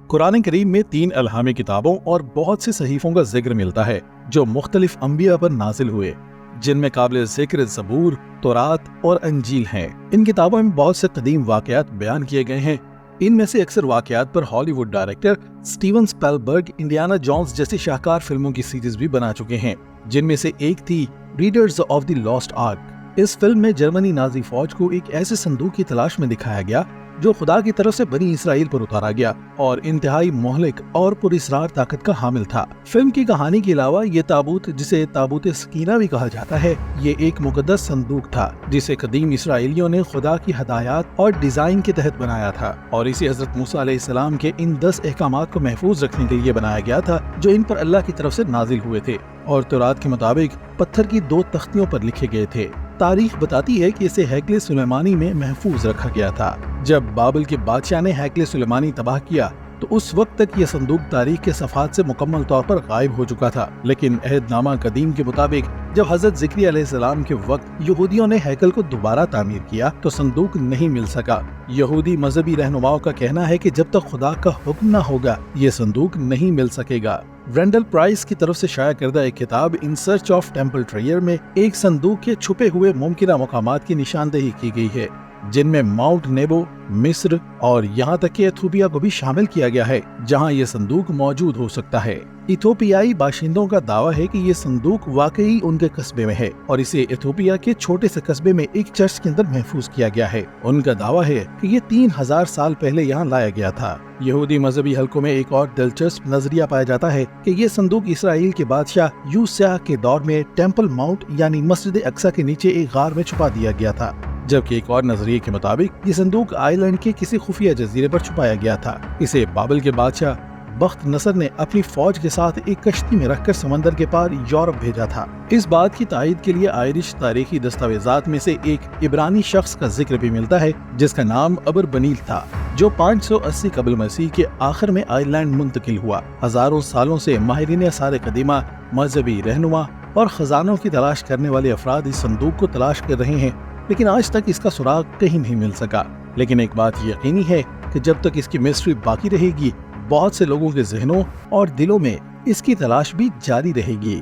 कुरान करीम में 3 इल्हामी किताबों और बहुत सी सहीफों का जिक्र मिलता है जो मुख्तलिफ अंबिया पर नाजिल हुए, जिनमें काबिल जिक्र ज़बूर, तौरात और अंजील हैं। इन किताबों में बहुत से कदीम वाक़यात बयान किए गए हैं। इनमें से अक्सर वाक़यात पर Hollywood director Steven Spielberg Indiana Jones जैसी शाहकार फिल्मों की सीरीज भी बना चुके हैं, जिनमें से एक थी readers of the lost arc. इस फिल्म में जर्मनी नाजी फौज को एक ऐसे संदूक की तलाश में दिखाया गया जो खुदा की तरफ से बनी इसराइल पर उतारा गया और इंतहाई मोहलिक और पुरअसरार ताकत का हामिल था। फिल्म की कहानी के अलावा ये ताबूत, जिसे ताबूत सकीना भी कहा जाता है, ये एक मुकद्दस संदूक था जिसे कदीम इसराइलियों ने खुदा की हदायत और डिजाइन के तहत बनाया था और इसे हजरत मूसा अलैहिस्सलाम के इन 10 अहकामात को महफूज रखने के लिए बनाया गया था जो इन पर अल्लाह की तरफ से नाजिल हुए थे और तौरात के मुताबिक पत्थर की 2 तख्तियों पर लिखे गए थे। तारीख बताती है कि इसे हैकले सुलेमानी में महफूज रखा गया था। जब बाबिल के बादशाह ने हैकले सुलेमानी तबाह किया तो उस वक्त तक ये संदूक तारीख के सफ़ात से मुकम्मल तौर पर गायब हो चुका था। लेकिन अहदनामा कदीम के मुताबिक जब हजरत ज़िक्रिया अलैहिस्सलाम के वक्त यहूदियों ने हैकल को दोबारा तामीर किया तो संदूक नहीं मिल सका। यहूदी मजहबी रहनुमाओं का कहना है कि जब तक खुदा का हुक्म न होगा ये संदूक नहीं मिल सकेगा। रेंडल प्राइस की तरफ से शाया करदा एक किताब इन सर्च ऑफ टेम्पल ट्रेयर में एक संदूक के छुपे हुए मुमकिना मकामात की निशानदेही की गई है, जिनमें माउंट नेबो, मिस्र और यहाँ तक कि इथोपिया को भी शामिल किया गया है जहाँ ये संदूक मौजूद हो सकता है। इथोपियाई बाशिंदों का दावा है कि ये संदूक वाकई उनके कस्बे में है और इसे इथोपिया के छोटे से कस्बे में एक चर्च के अंदर महफूज किया गया है। उनका दावा है कि ये 3000 साल पहले यहाँ लाया गया था। यहूदी मजहबी हलकों में एक और दिलचस्प नजरिया पाया जाता है कि ये संदूक इसराइल के बादशाह यूसिया के दौर में टेम्पल माउंट यानी मस्जिद अक्सा के नीचे एक गार में छुपा दिया गया था, जबकि एक और नजरिए के मुताबिक ये संदूक आइलैंड के किसी खुफिया जजीरे पर छुपाया गया था। इसे बाबिल के बादशाह बख्त नसर ने अपनी फौज के साथ एक कश्ती में रखकर समंदर के पार यूरोप भेजा था। इस बात की तायद के लिए आयरिश तारीखी दस्तावेजात में से एक इब्रानी शख्स का जिक्र भी मिलता है जिसका नाम अबर बनील था, जो 580 कबल मसीह के आखिर में आयरलैंड मुंतकिल हुआ। हजारों सालों से माहिरीन आसार कदीमा, मजहबी रहनुमा और खजानों की तलाश करने वाले अफराद इस संदूक को तलाश कर रहे हैं, लेकिन आज तक इसका सुराग कहीं नहीं मिल सका। लेकिन एक बात यकीनी है कि जब तक इसकी मिस्ट्री बाकी रहेगी, बहुत से लोगों के जहनों और दिलों में इसकी तलाश भी जारी रहेगी।